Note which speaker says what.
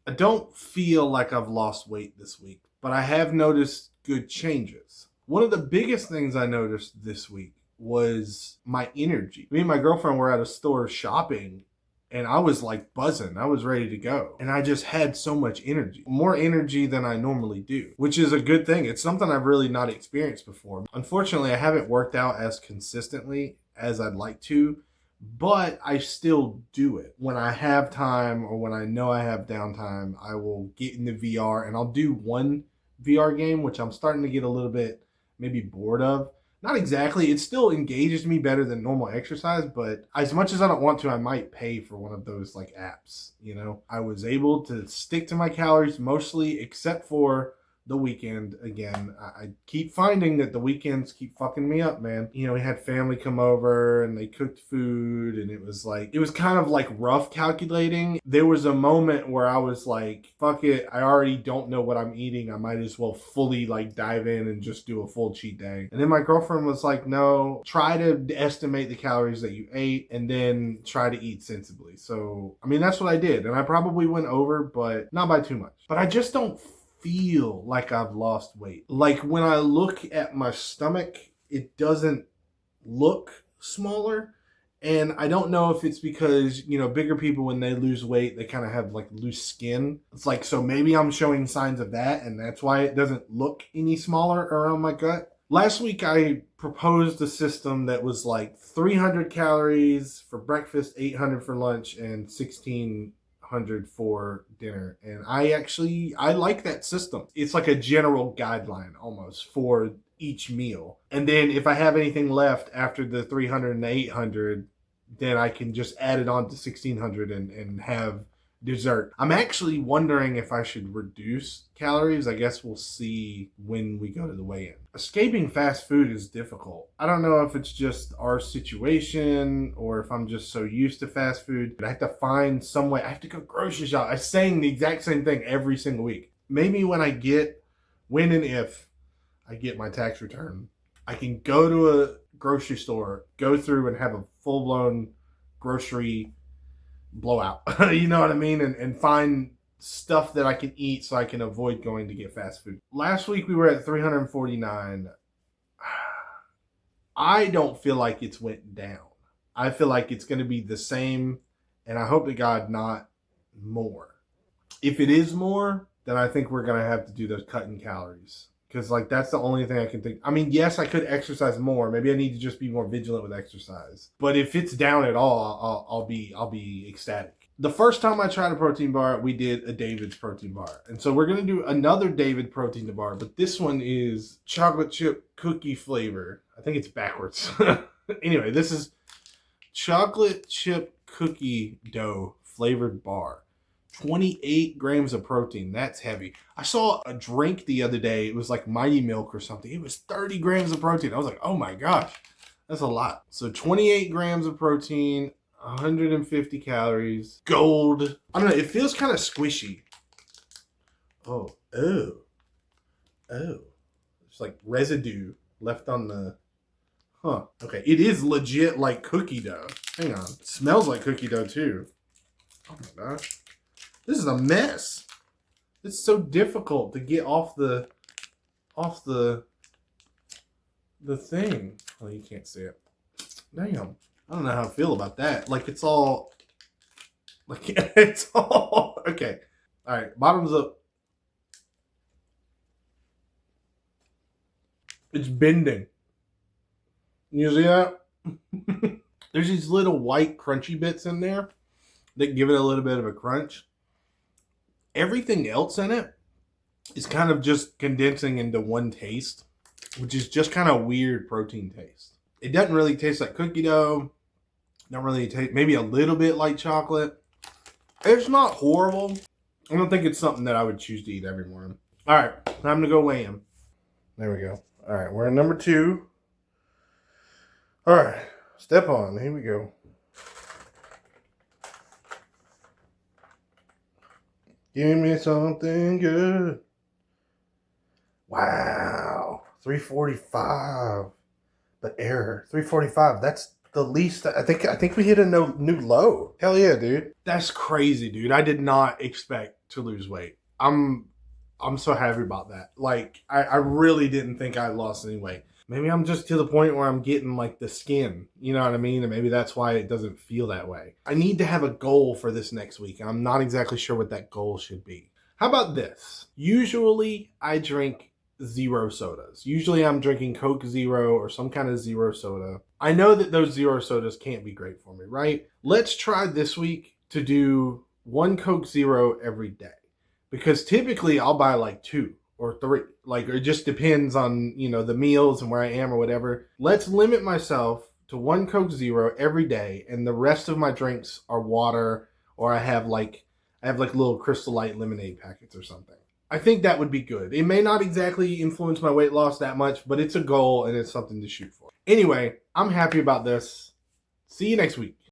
Speaker 1: I don't feel like I've lost weight this week, but I have noticed good changes. One of the biggest things I noticed this week was my energy. Me and my girlfriend were at a store shopping and I was like buzzing. I was ready to go. And I just had so much energy, more energy than I normally do, which is a good thing. It's something I've really not experienced before. Unfortunately, I haven't worked out as consistently as I'd like to, but I still do it. When I have time or when I know I have downtime, I will get into VR and I'll do one VR game, which I'm starting to get a little bit maybe bored of. Not exactly. It still engages me better than normal exercise, but as much as I don't want to, I might pay for one of those like apps. I was able to stick to my calories mostly, except for the weekend again. I keep finding that the weekends keep fucking me up, man. We had family come over and they cooked food and it was kind of like rough calculating. There was a moment where I was like, fuck it, I already don't know what I'm eating. I might as well fully like dive in and just do a full cheat day. And then my girlfriend was like, no, try to estimate the calories that you ate and then try to eat sensibly. So, I mean, that's what I did. And I probably went over, but not by too much. But I just don't feel like I've lost weight. Like when I look at my stomach, it doesn't look smaller. And I don't know if it's because, bigger people, when they lose weight, they kind of have like loose skin. It's like, so maybe I'm showing signs of that. And that's why it doesn't look any smaller around my gut. Last week, I proposed a system that was like 300 calories for breakfast, 800 for lunch, and 1600 for dinner. And I like that system. It's like a general guideline almost for each meal. And then if I have anything left after the 300 and the 800, then I can just add it on to 1600 and have dessert. I'm actually wondering if I should reduce calories. I guess we'll see when we go to the weigh-in. Escaping fast food is difficult. I don't know if it's just our situation or if I'm just so used to fast food, but I have to find some way. I have to go grocery shop. I'm saying the exact same thing every single week. Maybe when and if I get my tax return, I can go to a grocery store, go through and have a full-blown grocery blowout. You know what I mean? And find stuff that I can eat so I can avoid going to get fast food. Last week we were at 349. I don't feel like it's went down. I feel like it's going to be the same, and I hope to God not more. If it is more, then I think we're going to have to do those cutting calories. Because that's the only thing I can think. I mean, yes, I could exercise more. Maybe I need to just be more vigilant with exercise. But if it's down at all, I'll be ecstatic. The first time I tried a protein bar, we did a David's protein bar. And so we're going to do another David protein bar. But this one is chocolate chip cookie flavor. I think it's backwards. Anyway, this is chocolate chip cookie dough flavored bar. 28 grams of protein. That's heavy. I saw a drink the other day. It was like Mighty Milk or something. It was 30 grams of protein. I was like, oh my gosh, that's a lot. So 28 grams of protein, 150 calories, gold. I don't know. It feels kind of squishy. Oh. It's like residue left on the... Huh. Okay. It is legit like cookie dough. Hang on. It smells like cookie dough too. Oh my gosh. This is a mess. It's so difficult to get off the thing. Oh, you can't see it. Damn. I don't know how I feel about that. It's all okay. All right, bottoms up. It's bending. You see that? There's these little white crunchy bits in there that give it a little bit of a crunch. Everything else in it is kind of just condensing into one taste, which is just kind of weird protein taste. It doesn't really taste like cookie dough. Don't really taste, maybe a little bit like chocolate. It's not horrible. I don't think it's something that I would choose to eat every morning. All right, time to go weigh in. There we go. All right, we're at number 2. All right, step on. Here we go. Give me something good. Wow. 345. But error. 345. That's
Speaker 2: the least. I think we hit a new low. Hell yeah, dude.
Speaker 1: That's crazy, dude. I did not expect to lose weight. I'm so happy about that. Like, I really didn't think I lost any weight. Maybe I'm just to the point where I'm getting like the skin, you know what I mean? And maybe that's why it doesn't feel that way. I need to have a goal for this next week. I'm not exactly sure what that goal should be. How about this? Usually I drink zero sodas. Usually I'm drinking Coke Zero or some kind of zero soda. I know that those zero sodas can't be great for me, right? Let's try this week to do one Coke Zero every day. Because typically I'll buy like 2 or 3. Like, it just depends on, the meals and where I am or whatever. Let's limit myself to one Coke Zero every day, and the rest of my drinks are water, or I have like little Crystal Light lemonade packets or something. I think that would be good. It may not exactly influence my weight loss that much, but it's a goal and it's something to shoot for. Anyway, I'm happy about this. See you next week.